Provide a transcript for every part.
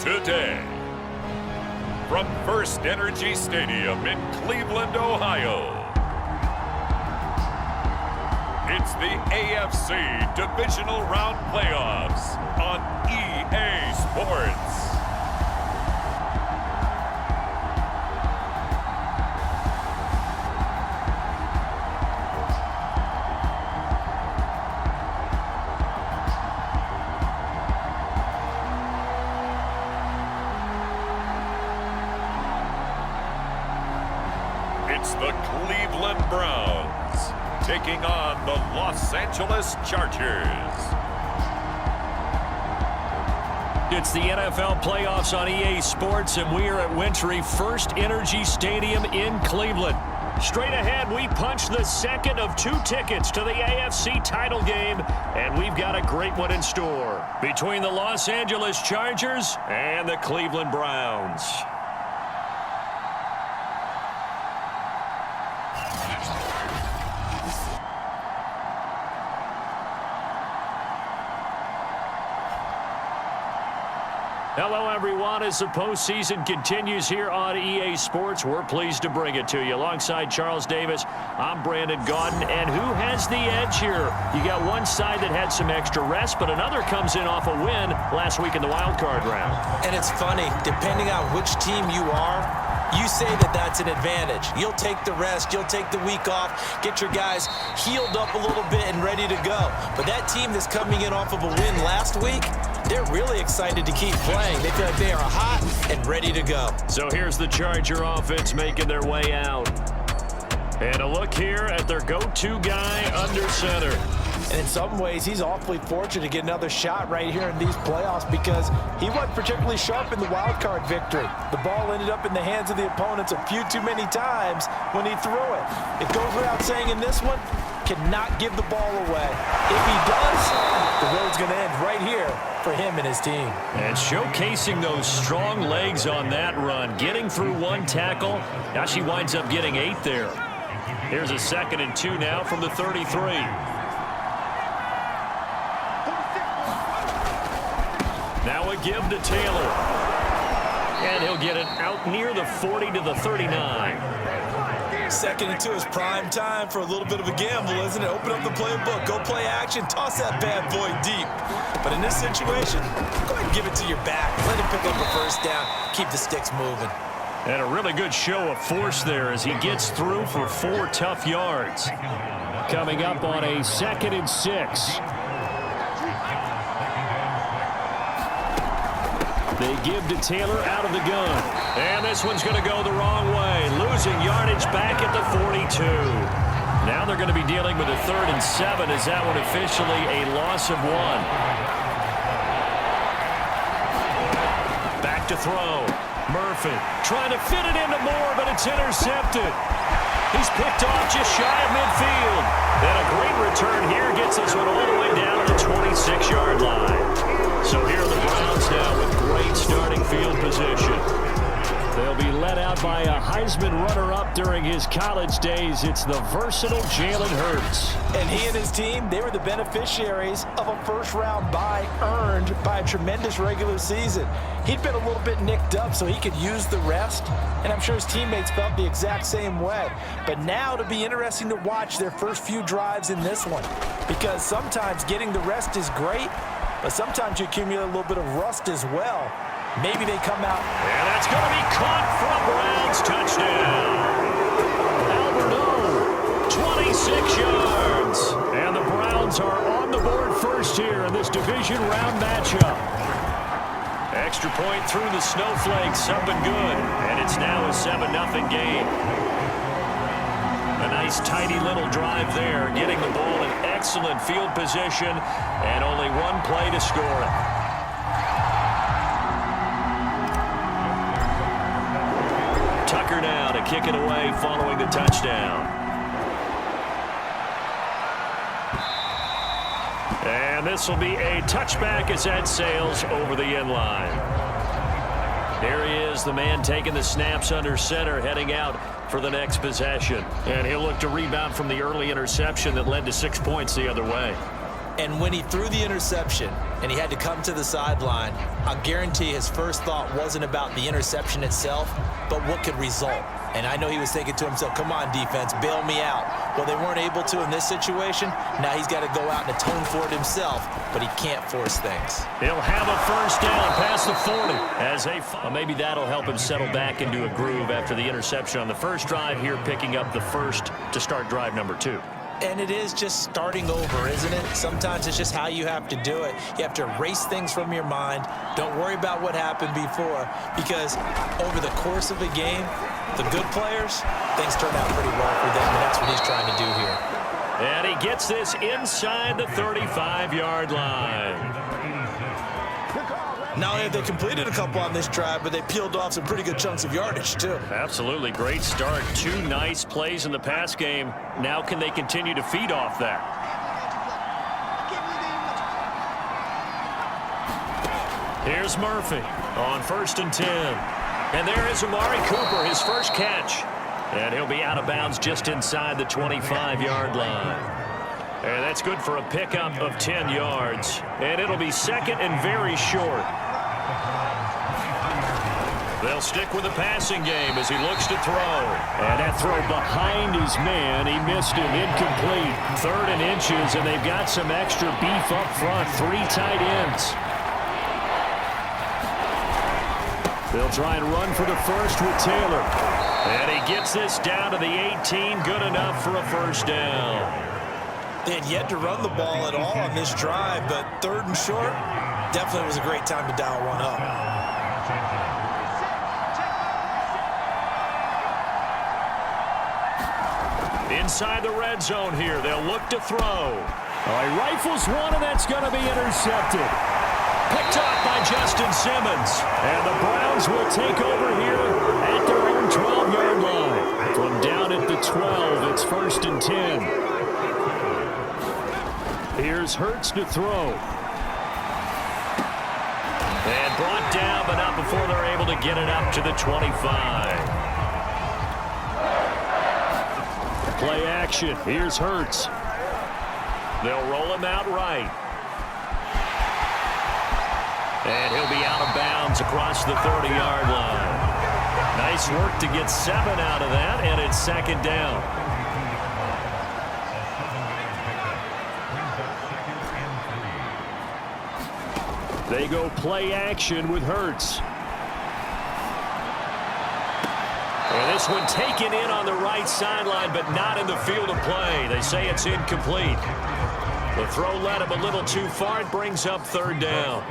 today. From First Energy Stadium in Cleveland, Ohio, it's the AFC Divisional Round Playoffs on EA Sports. It's the Cleveland Browns taking on the Los Angeles Chargers. It's the NFL playoffs on EA Sports, and we are at Wintry First Energy Stadium in Cleveland. Straight ahead, we punch the second of 2 tickets to the AFC title game, and we've got a great one in store between the Los Angeles Chargers and the Cleveland Browns. Hello, everyone. As the postseason continues here on EA Sports, we're pleased to bring it to you. Alongside Charles Davis, I'm Brandon Gaudin. And who has the edge here? You got one side that had some extra rest, but another comes in off a win last week in the wild card round. And it's funny, depending on which team you are, you say that that's an advantage. You'll take the rest, you'll take the week off, get your guys healed up a little bit and ready to go. But that team that's coming in off of a win last week, they're really excited to keep playing. They feel like they are hot and ready to go. So here's the Charger offense making their way out. And a look here at their go-to guy under center. And in some ways, he's awfully fortunate to get another shot right here in these playoffs because he wasn't particularly sharp in the wild card victory. The ball ended up in the hands of the opponents a few too many times when he threw it. It goes without saying in this one, cannot give the ball away. If he does, the road's going to end right here for him and his team. And showcasing those strong legs on that run, getting through 1 tackle. Now she winds up getting 8 there. Here's a 2nd and 2 now from the 33. Now a give to Taylor. And he'll get it out near the 40 to the 39. 2nd and 2 is prime time for a little bit of a gamble, isn't it? Open up the playbook, go play action, toss that bad boy deep. But in this situation, go ahead and give it to your back. Let him pick up a first down, keep the sticks moving. And a really good show of force there as he gets through for 4 tough yards. Coming up on a 2nd and 6. They give to Taylor out of the gun. And this one's going to go the wrong way. Losing yardage back at the 42. Now they're going to be dealing with a 3rd and 7 as that one officially a loss of 1. Back to throw. Murphy trying to fit it into Moore, but it's intercepted. He's picked off just shy of midfield. And a great return here gets this one all the way down to the 26-yard line. So here are the Browns now with great starting field position. They'll be led out by a Heisman runner-up during his college days. It's the versatile Jalen Hurts. And he and his team, they were the beneficiaries of a first-round bye earned by a tremendous regular season. He'd been a little bit nicked up so he could use the rest, and I'm sure his teammates felt the exact same way. But now it'll be interesting to watch their first few drives in this one, because sometimes getting the rest is great, but sometimes you accumulate a little bit of rust as well. Maybe they come out. And that's going to be caught for a Browns touchdown. Alberto, 26 yards. And the Browns are on the board first here in this division round matchup. Extra point through the snowflakes, up and good. And it's now a 7-0 game. A nice, tidy little drive there, getting the ball in excellent field position, and only 1 play to score it. Tucker now to kick it away following the touchdown. And this will be a touchback as that sails over the end line. There he is, the man taking the snaps under center, heading out for the next possession. And he'll look to rebound from the early interception that led to 6 points the other way. And when he threw the interception and he had to come to the sideline, I guarantee his first thought wasn't about the interception itself, but what could result. And I know he was thinking to himself, come on, defense, bail me out. Well, they weren't able to in this situation. Now he's got to go out and atone for it himself, but he can't force things. He'll have a first down past the 40. Maybe that'll help him settle back into a groove after the interception on the first drive here, picking up the first to start drive number 2. And it is just starting over, isn't it? Sometimes it's just how you have to do it. You have to erase things from your mind. Don't worry about what happened before, because over the course of a game, the good players, things turn out pretty well for them, and that's what he's trying to do here. And he gets this inside the 35-yard line. Not only have they completed a couple on this drive, but they peeled off some pretty good chunks of yardage, too. Absolutely. Great start. 2 nice plays in the pass game. Now can they continue to feed off that? Here's Murphy on 1st and 10. And there is Amari Cooper, his first catch. And he'll be out of bounds just inside the 25-yard line. And that's good for a pickup of 10 yards. And it'll be second and very short. They'll stick with the passing game as he looks to throw. And that throw behind his man. He missed him. Incomplete. 3rd and inches, and they've got some extra beef up front. 3 tight ends. They'll try and run for the first with Taylor. And he gets this down to the 18. Good enough for a first down. They had yet to run the ball at all on this drive, but 3rd and short definitely was a great time to dial one up. Inside the red zone here, they'll look to throw. All right, rifles one, and that's going to be intercepted. Picked off by Justin Simmons. And the Browns will take over here at their own 12-yard line. From down at the 12, it's 1st and 10. Here's Hurts to throw. And brought down, but not before they're able to get it up to the 25. Play action. Here's Hurts. They'll roll him out right. And he'll be out of bounds across the 30-yard line. Nice work to get 7 out of that, and it's 2nd down. They go play action with Hurts. And this one taken in on the right sideline, but not in the field of play. They say it's incomplete. The throw led him a little too far. It brings up 3rd down.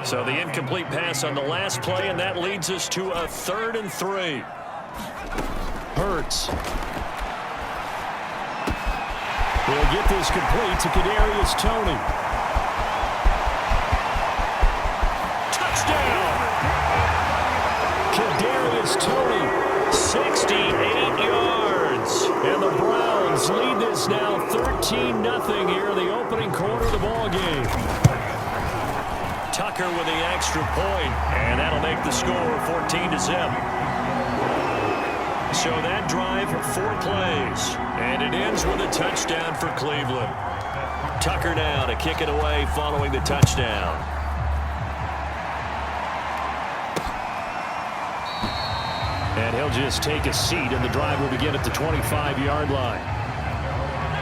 So the incomplete pass on the last play, and that leads us to a 3rd and 3. Hurts. He'll get this complete to Kadarius Toney. Touchdown! Kadarius Toney, 68 yards. And the Browns lead this now 13-0 here in the opening quarter of the ball game. Tucker with the extra point, and that'll make the score 14-0. So that drive, 4 plays, and it ends with a touchdown for Cleveland. Tucker now to kick it away following the touchdown. And he'll just take a seat, and the drive will begin at the 25-yard line.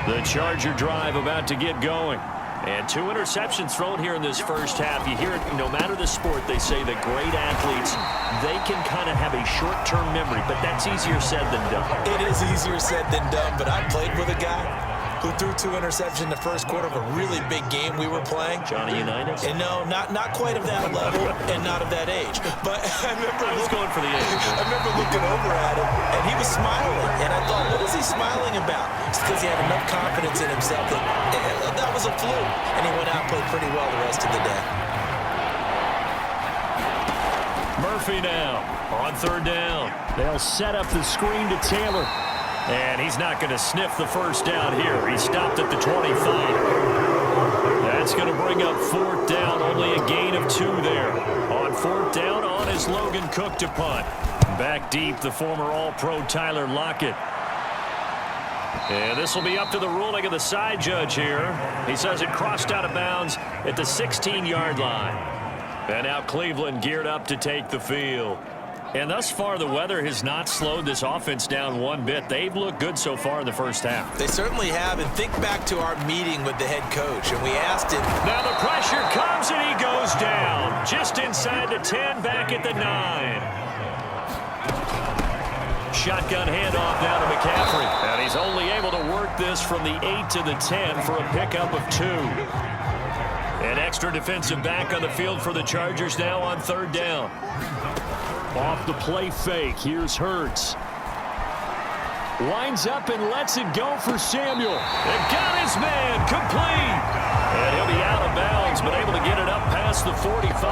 The Charger drive about to get going. And 2 interceptions thrown here in this first half. You hear it, no matter the sport, they say that great athletes, they can kind of have a short-term memory, but that's easier said than done. It is easier said than done, but I played with a guy who threw 2 interceptions in the first quarter of a really big game we were playing. Johnny Unitas? And no, not quite of that level and not of that age. But I was going for the age. I remember looking over at him, and he was smiling. And I thought, what is he smiling about? It's because he had enough confidence in himself that that was a fluke. And he went out and played pretty well the rest of the day. Murphy now on 3rd down. They'll set up the screen to Taylor. And he's not going to sniff the first down here. He stopped at the 25. That's going to bring up 4th down. Only a gain of 2 there. On 4th down, on is Logan Cook to punt. Back deep, the former All-Pro Tyler Lockett. And this will be up to the ruling of the side judge here. He says it crossed out of bounds at the 16-yard line. And now Cleveland geared up to take the field. And thus far, the weather has not slowed this offense down one bit. They've looked good so far in the first half. They certainly have. And think back to our meeting with the head coach, and we asked him. Now the pressure comes, and he goes down. Just inside the 10, back at the 9. Shotgun handoff down to McCaffrey. And he's only able to work this from the 8 to the 10 for a pickup of 2. An extra defensive back on the field for the Chargers now on 3rd down. Off the play fake, here's Hurts. Winds up and lets it go for Samuel. They've got his man, complete. And he'll be out of bounds, but able to get it up past the 45.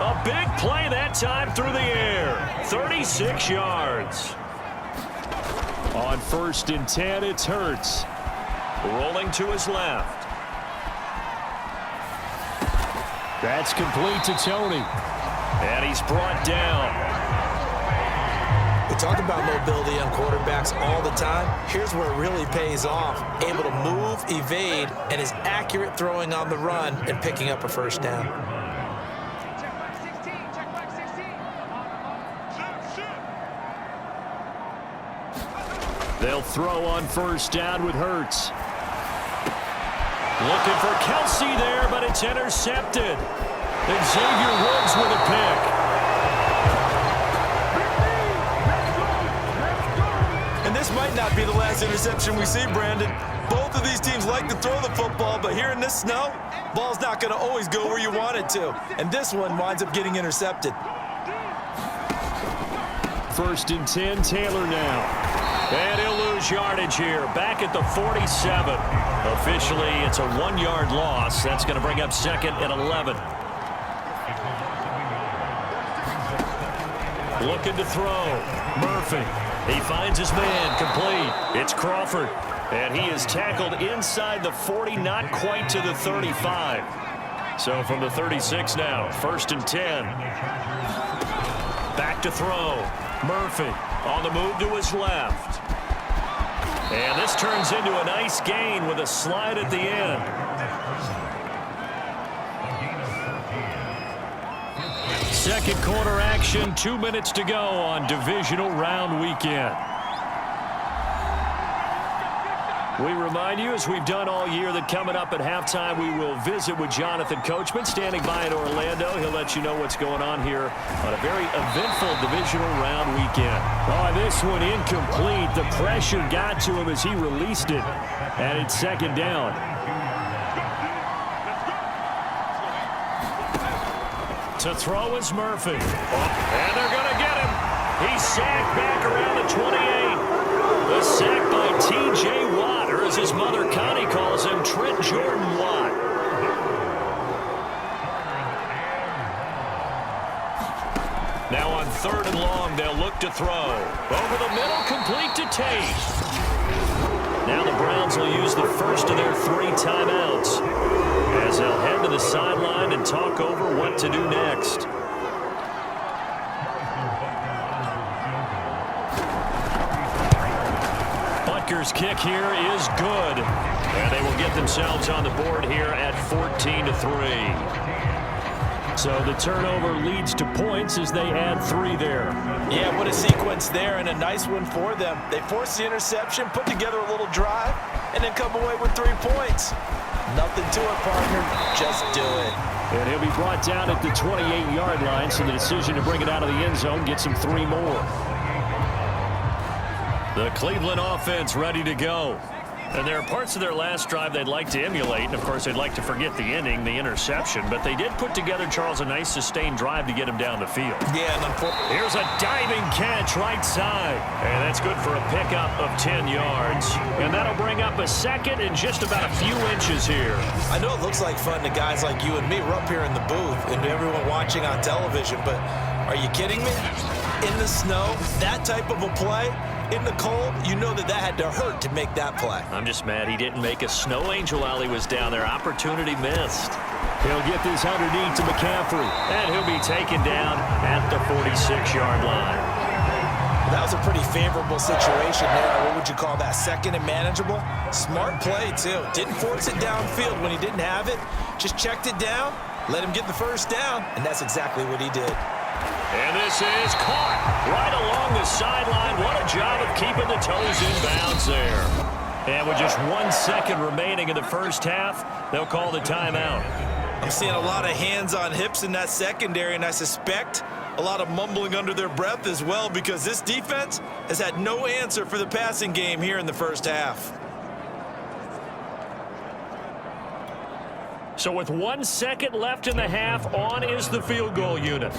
A big play that time through the air. 36 yards. On 1st and 10, it's Hurts. Rolling to his left. That's complete to Tony. And he's brought down. We talk about mobility on quarterbacks all the time. Here's where it really pays off. Able to move, evade, and is accurate throwing on the run and picking up a 1st down. They'll throw on 1st down with Hurts. Looking for Kelsey there, but it's intercepted. Xavier Woods with a pick. And this might not be the last interception we see, Brandon. Both of these teams like to throw the football, but here in this snow, ball's not going to always go where you want it to. And this one winds up getting intercepted. 1st and 10, Taylor now. And he'll lose yardage here, back at the 47. Officially, it's a 1-yard loss. That's going to bring up 2nd and 11. Looking to throw. Murphy. He finds his man, complete. It's Crawford. And he is tackled inside the 40, not quite to the 35. So from the 36 now, 1st and 10. Back to throw. Murphy on the move to his left. And this turns into a nice gain with a slide at the end. Second quarter action, 2 minutes to go on divisional round weekend. We remind you, as we've done all year, that coming up at halftime, we will visit with Jonathan Coachman, standing by in Orlando. He'll let you know what's going on here on a very eventful divisional round weekend. Oh, this one incomplete. The pressure got to him as he released it, and it's 2nd down. To throw is Murphy. And they're going to get him. He's sacked back around the 28. The sack by T.J. Watt, or as his mother Connie calls him, Trent Jordan Watt. Now on 3rd and long, they'll look to throw. Over the middle, complete to Tate. Now the Browns will use the first of their 3 timeouts as they'll head to the sideline and talk over what to do next. Butker's kick here is good. And they will get themselves on the board here at 14-3. So the turnover leads to points as they add 3 there. Yeah, what a sequence there, and a nice one for them. They force the interception, put together a little drive, and then come away with 3 points. Nothing to it, partner. Just do it. And he'll be brought down at the 28-yard line, so the decision to bring it out of the end zone gets him 3 more. The Cleveland offense ready to go. And there are parts of their last drive they'd like to emulate, and of course they'd like to forget the ending, the interception, but they did put together, Charles, a nice sustained drive to get him down the field. Yeah, and here's a diving catch right side, and that's good for a pickup of 10 yards. And that'll bring up a 2nd and just about a few inches here. I know it looks like fun to guys like you and me. We're up here in the booth and everyone watching on television, but are you kidding me? In the snow, that type of a play, in the cold, you know that had to hurt to make that play. I'm just mad he didn't make a snow angel while he was down there. Opportunity missed. He'll get this underneath to McCaffrey, and he'll be taken down at the 46-yard line. That was a pretty favorable situation there. What would you call that? Second and manageable? Smart play, too. Didn't force it downfield when he didn't have it. Just checked it down, let him get the first down, and that's exactly what he did. And this is caught right along the sideline. What a job of keeping the toes in bounds there. And with just 1 second remaining in the first half, they'll call the timeout. I'm seeing a lot of hands on hips in that secondary, and I suspect a lot of mumbling under their breath as well, because this defense has had no answer for the passing game here in the first half. So with 1 second left in the half, on is the field goal unit.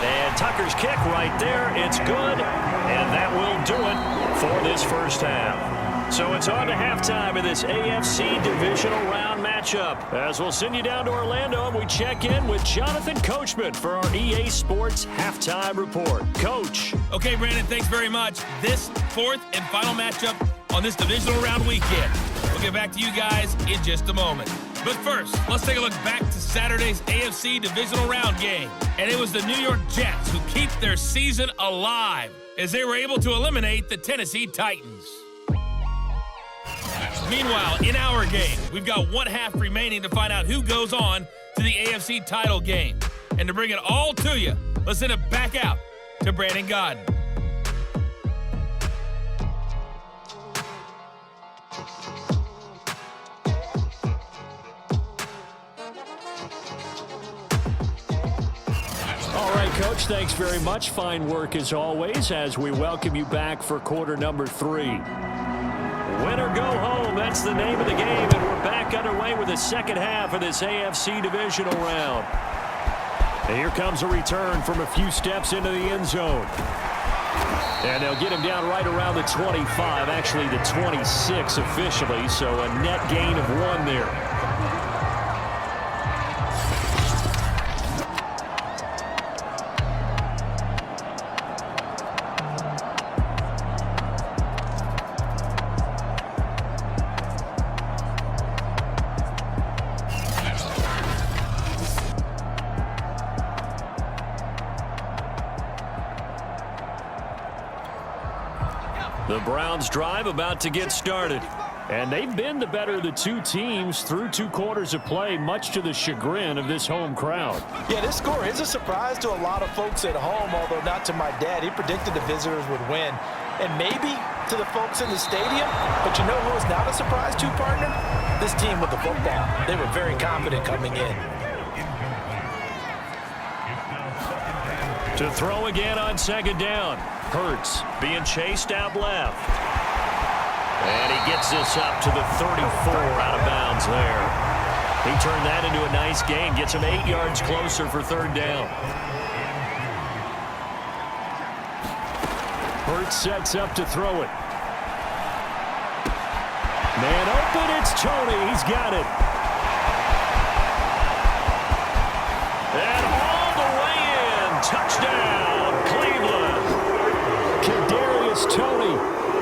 And Tucker's kick right there. It's good, and that will do it for this first half. So it's on to halftime in this AFC divisional round matchup. As we'll send you down to Orlando, and we check in with Jonathan Coachman for our EA Sports halftime report. Coach. Okay, Brandon, thanks very much. This fourth and final matchup on this divisional round weekend. We'll get back to you guys in just a moment. But first, let's take a look back to Saturday's AFC divisional round game. And it was the New York Jets who keep their season alive as they were able to eliminate the Tennessee Titans. Meanwhile, in our game, we've got 1 half remaining to find out who goes on to the AFC title game. And to bring it all to you, let's send it back out to Brandon Godden. All right, Coach, thanks very much. Fine work as always as we welcome you back for quarter number 3. Win or go home, that's the name of the game, and we're back underway with the second half of this AFC divisional round. And here comes a return from a few steps into the end zone. And they'll get him down right around the 25, actually the 26 officially, so a net gain of 1 there. The Browns drive about to get started. And they've been the better of the two teams through 2 quarters of play, much to the chagrin of this home crowd. Yeah, this score is a surprise to a lot of folks at home, although not to my dad. He predicted the visitors would win. And maybe to the folks in the stadium. But you know who is not a surprise to, partner? This team with the football. They were very confident coming in. To throw again on second down. Hurts being chased out left. And he gets this up to the 34 out of bounds there. He turned that into a nice gain. Gets him 8 yards closer for third down. Hurts sets up to throw it. Man open, it's Tony. He's got it. And all the way in. Touchdown, Cleveland. Kadarius Toney,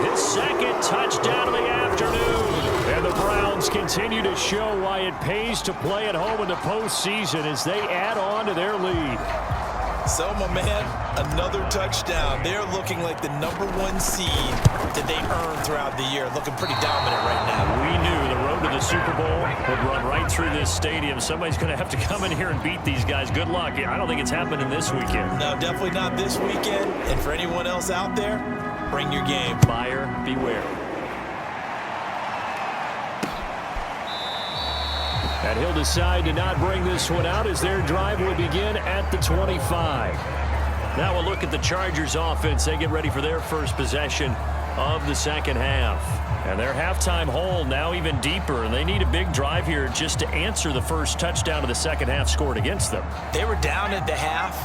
his second touchdown of the afternoon. And the Browns continue to show why it pays to play at home in the postseason as they add on to their lead. So, my man, another touchdown. They're looking like the #1 seed that they earned throughout the year. Looking pretty dominant right now. We knew the road to the Super Bowl would run right through this stadium. Somebody's going to have to come in here and beat these guys. Good luck. I don't think it's happening this weekend. No, definitely not this weekend. And for anyone else out there, bring your game. Buyer beware. And he'll decide to not bring this one out as their drive will begin at the 25. Now we'll look at the Chargers offense. They get ready for their first possession of the second half. And their halftime hole now even deeper, and they need a big drive here just to answer the first touchdown of the second half scored against them. They were down at the half.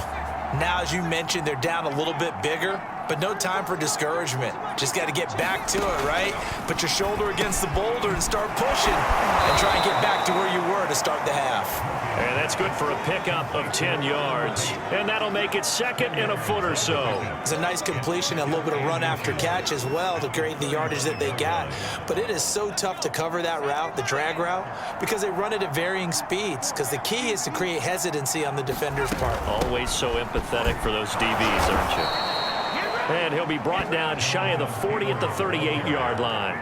Now, as you mentioned, they're down a little bit bigger. but no time for discouragement. Just got to get back to it, right? Put your shoulder against the boulder and start pushing and try and get back to where you were to start the half. And that's good for a pickup of 10 yards. And that'll make it 2nd and a foot or so. It's a nice completion and a little bit of run after catch as well to create the yardage that they got. But it is so tough to cover that route, the drag route, because they run it at varying speeds. Because the key is to create hesitancy on the defender's part. Always so empathetic for those DBs, aren't you? And he'll be brought down shy of the 40 at the 38-yard line.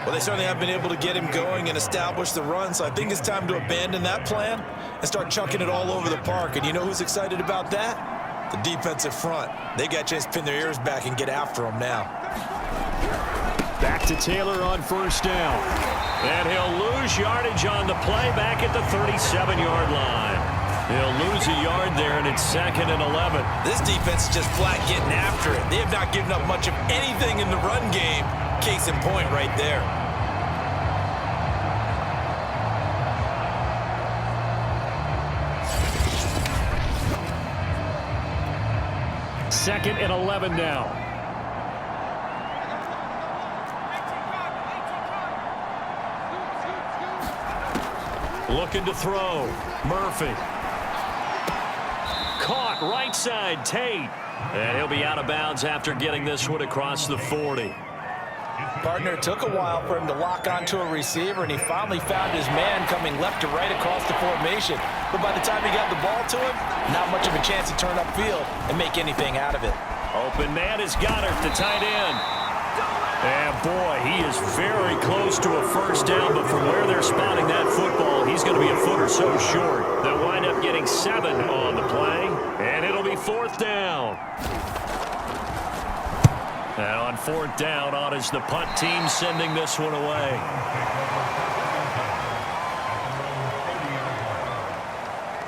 Well, they certainly have been able to get him going and establish the run, so I think it's time to abandon that plan and start chucking it all over the park. And you know who's excited about that? The defensive front. They got a chance to pin their ears back and get after him now. Back to Taylor on 1st down. And he'll lose yardage on the play back at the 37-yard line. He'll lose a yard there, and it's 2nd and 11. This defense is just flat getting after it. They have not given up much of anything in the run game. Case in point right there. Second and 11 now. Looking to throw. Murphy. Caught right side, Tate. And he'll be out of bounds after getting this one across the 40. Partner, it took a while for him to lock onto a receiver, and he finally found his man coming left to right across the formation. But by the time he got the ball to him, not much of a chance to turn upfield and make anything out of it. Open man is Goddard, the tight end. And boy, he is very close to a 1st down, but from where they're spotting that football, he's going to be a foot or so short. They'll wind up getting 7 on the play, and it'll be 4th down. And on 4th down, on is the punt team sending this one away.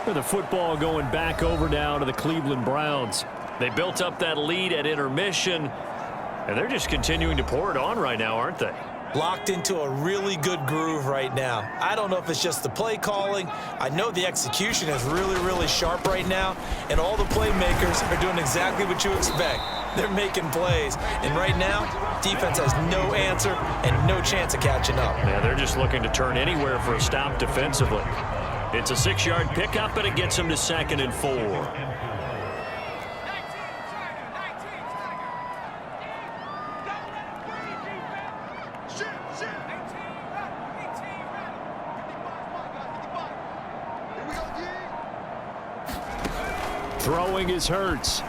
With the football going back over now to the Cleveland Browns. They built up that lead at intermission, and they're just continuing to pour it on right now, aren't they? Locked into a really good groove right now. I don't know if it's just the play calling. I know the execution is really, really sharp right now, and all the playmakers are doing exactly what you expect. They're making plays, and right now, defense has no answer and no chance of catching up. Yeah, they're just looking to turn anywhere for a stop defensively. It's a 6-yard pickup, and it gets them to 2nd and 4. Throwing is Hurts.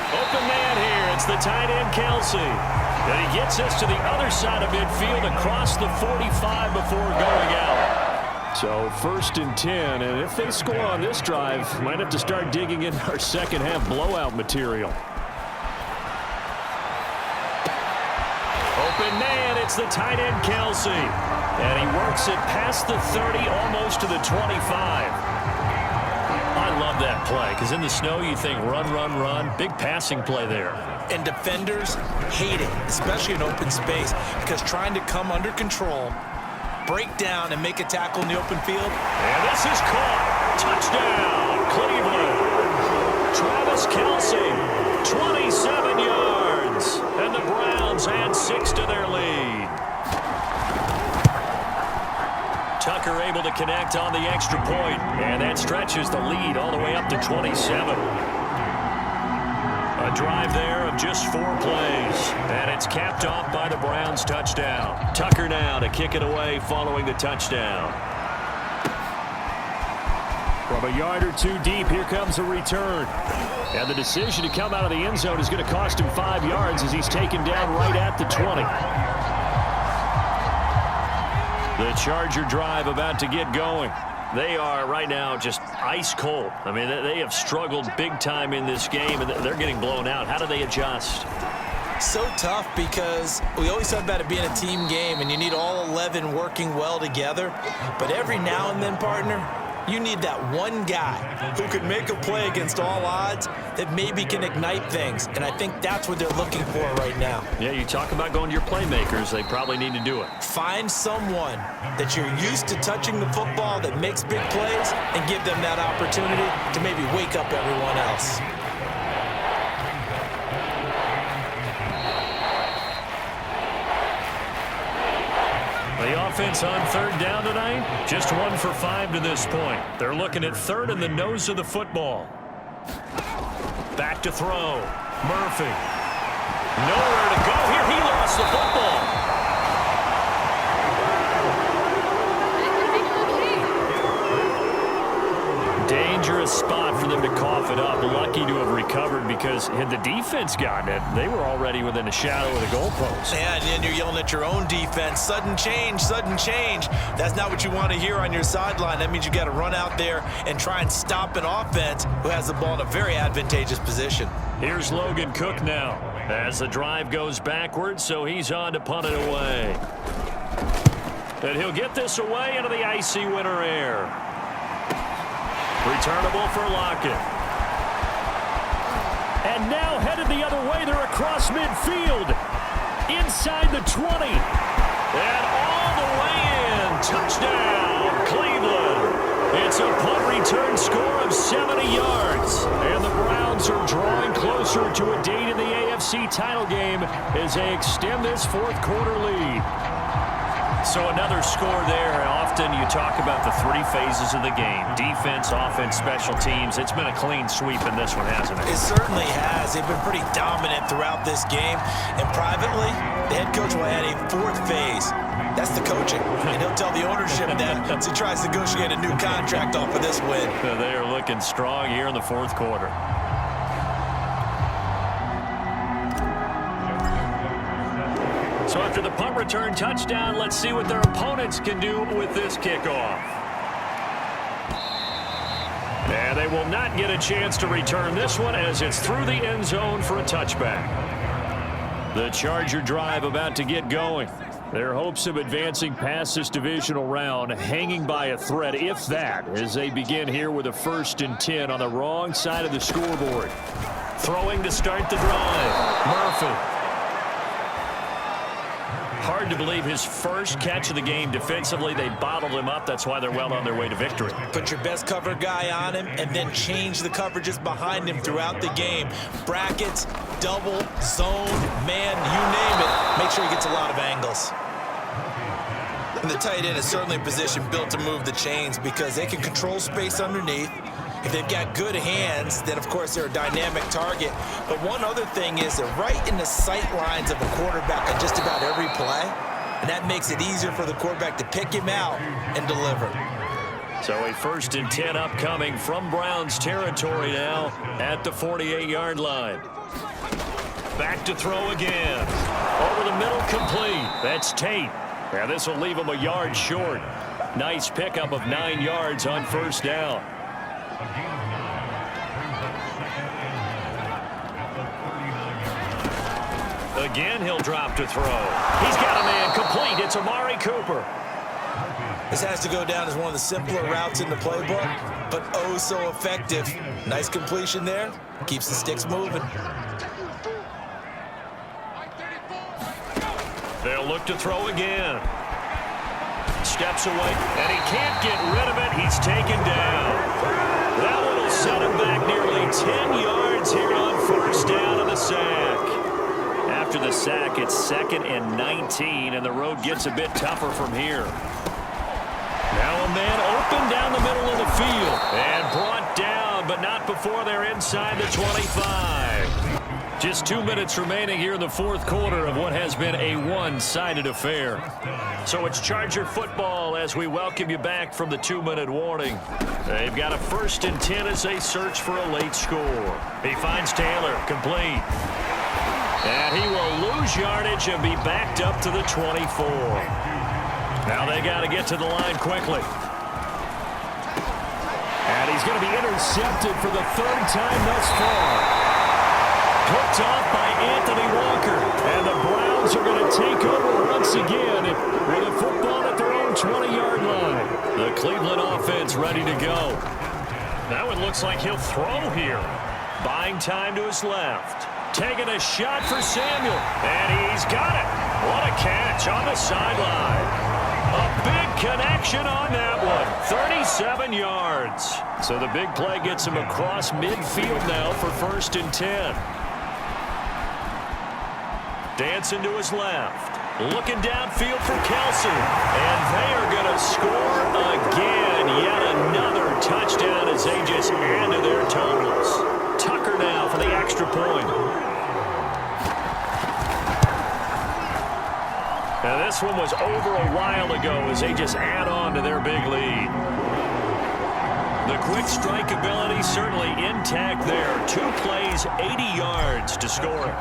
Open man here. It's the tight end, Kelsey. And he gets us to the other side of midfield across the 45 before going out. So 1st and 10. And if they score on this drive, might have to start digging into our second half blowout material. Open man. It's the tight end, Kelsey. And he works it past the 30, almost to the 25. I love that play, because in the snow you think run, run, run. Big passing play there. And defenders hate it, especially in open space, because trying to come under control, break down, and make a tackle in the open field. And this is caught. Touchdown, Cleveland. Travis Kelce, 27 yards. And the Browns add 6 to their lead. Tucker able to connect on the extra point, and that stretches the lead all the way up to 27. A drive there of just 4 plays, and it's capped off by the Browns' touchdown. Tucker now to kick it away following the touchdown. From a yard or 2 deep, here comes a return. And the decision to come out of the end zone is going to cost him 5 yards as he's taken down right at the 20. The Charger drive about to get going. They are right now just ice cold. I mean, they have struggled big time in this game, and they're getting blown out. How do they adjust? So tough, because we always talk about it being a team game, and you need all 11 working well together. But every now and then, partner, you need that one guy who could make a play against all odds that maybe can ignite things. And I think that's what they're looking for right now. Yeah, you talk about going to your playmakers. They probably need to do it. Find someone that you're used to touching the football that makes big plays and give them that opportunity to maybe wake up everyone else. offense on third down tonight? Just 1 for 5 to this point. They're looking at third and the nose of the football. Back to throw. Murphy. Nowhere to go here. He lost the football. Dangerous spot for them to cough it up. Lucky to have recovered because had the defense gotten it, they were already within a shadow of the goalpost. Yeah, and then you're yelling at your own defense. Sudden change, sudden change. That's not what you want to hear on your sideline. That means you got to run out there and try and stop an offense who has the ball in a very advantageous position. Here's Logan Cook now as the drive goes backwards, so he's on to punt it away. And he'll get this away into the icy winter air. Returnable for Lockett. And now headed the other way. They're across midfield. Inside the 20. And all the way in. Touchdown, Cleveland. It's a punt return score of 70 yards. And the Browns are drawing closer to a date in the AFC title game as they extend this fourth quarter lead. So another score there. Often you talk about the 3 phases of the game. Defense, offense, special teams. It's been a clean sweep in this one, hasn't it? It certainly has. They've been pretty dominant throughout this game. And privately, the head coach will add a 4th phase. That's the coaching. And he'll tell the ownership that as he tries to negotiate a new contract off of this win. They are looking strong here in the fourth quarter. So after the punt return touchdown, let's see what their opponents can do with this kickoff. And they will not get a chance to return this one as it's through the end zone for a touchback. The Charger drive about to get going. Their hopes of advancing past this divisional round hanging by a thread, if that, as they begin here with a 1st and 10 on the wrong side of the scoreboard. Throwing to start the drive. Murphy. Hard to believe his first catch of the game defensively. They bottled him up. That's why they're well on their way to victory. Put your best cover guy on him and then change the coverages behind him throughout the game. Brackets, double, zone, man, you name it. Make sure he gets a lot of angles. And the tight end is certainly a position built to move the chains because they can control space underneath. If they've got good hands, then, of course, they're a dynamic target. But one other thing is they're right in the sight lines of a quarterback on just about every play, and that makes it easier for the quarterback to pick him out and deliver. So a 1st and 10 upcoming from Browns territory now at the 48-yard line. Back to throw again. Over the middle, complete. That's Tate. Now this will leave him a yard short. Nice pickup of 9 yards on 1st down. Again, he'll drop to throw. He's got a man complete. It's Amari Cooper. This has to go down as one of the simpler routes in the playbook, but oh so effective. Nice completion there. Keeps the sticks moving. They'll look to throw again. Steps away, and he can't get rid of it. He's taken down. That one will set him back nearly 10 yards here on 1st down of the sack. After the sack, it's 2nd and 19, and the road gets a bit tougher from here. Now a man open down the middle of the field and brought down, but not before they're inside the 25. Just 2 minutes remaining here in the fourth quarter of what has been a one-sided affair. So it's Charger football as we welcome you back from the 2-minute warning. They've got a 1st and 10 as they search for a late score. He finds Taylor, complete. And he will lose yardage and be backed up to the 24. Now they got to get to the line quickly. And he's going to be intercepted for the 3rd time thus far. Picked off by Anthony Walker. And the Browns are going to take over once again with a football at their own 20-yard line. The Cleveland offense ready to go. Now it looks like he'll throw here. Buying time to his left. Taking a shot for Samuel. And he's got it. What a catch on the sideline. A big connection on that one. 37 yards. So the big play gets him across midfield now for 1st and 10. Dancing to his left. Looking downfield for Kelsey. And they are going to score again. Yet another touchdown as they just add to their totals. Tucker now for the extra point. Now this one was over a while ago as they just add on to their big lead. The quick strike ability certainly intact there. 2 plays, 80 yards to score it.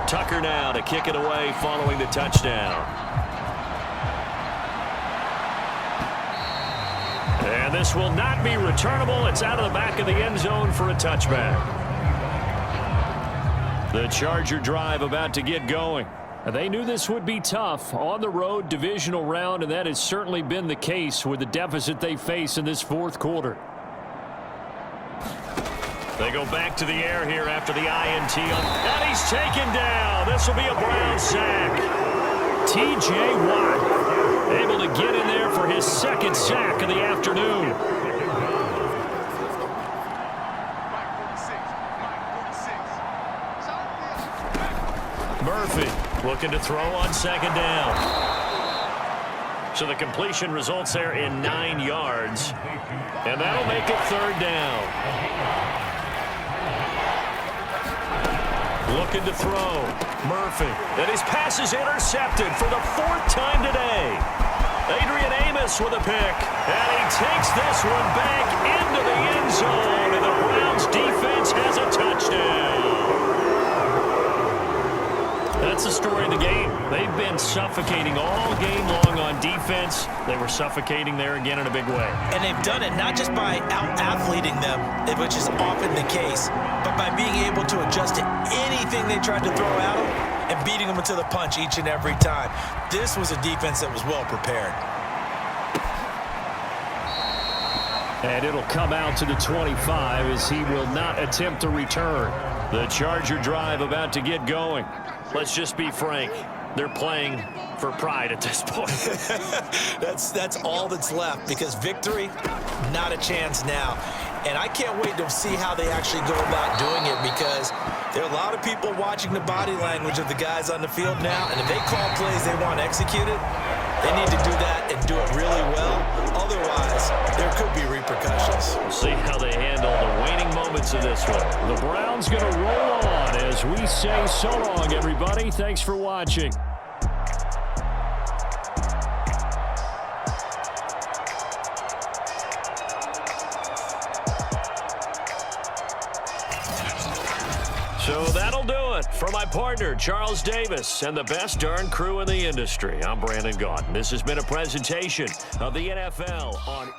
Tucker now to kick it away following the touchdown. And this will not be returnable. It's out of the back of the end zone for a touchback. The Charger drive about to get going. They knew this would be tough on the road divisional round, and that has certainly been the case with the deficit they face in this fourth quarter. They go back to the air here after the INT. And he's taken down. This will be a Brown sack. T.J. Watt able to get in there for his second sack of the afternoon. Murphy looking to throw on second down. So the completion results there in 9 yards. And that'll make it third down. Looking to throw. Murphy. And his pass is intercepted for the 4th time today. Adrian Amos with a pick. And he takes this one back into the end zone. And the Browns defense has a touchdown. That's the story of the game. They've been suffocating all game long on defense. They were suffocating there again in a big way. And they've done it not just by out-athleting them, which is often the case, but by being able to adjust to anything they tried to throw at them and beating them to the punch each and every time. This was a defense that was well prepared. And it'll come out to the 25 as he will not attempt to return. The Charger drive about to get going. Let's just be frank. They're playing for pride at this point. That's all that's left, because victory, not a chance now. And I can't wait to see how they actually go about doing it, because there are a lot of people watching the body language of the guys on the field now, and if they call plays they want executed, they need to do that and do it really well. Otherwise, there could be repercussions. We'll see how they handle the waning moments of this one. The Browns going to roll on as we say so long, everybody. Thanks for watching. So that'll do it. For my partner, Charles Davis, and the best darn crew in the industry, I'm Brandon Gaudin. This has been a presentation of the NFL on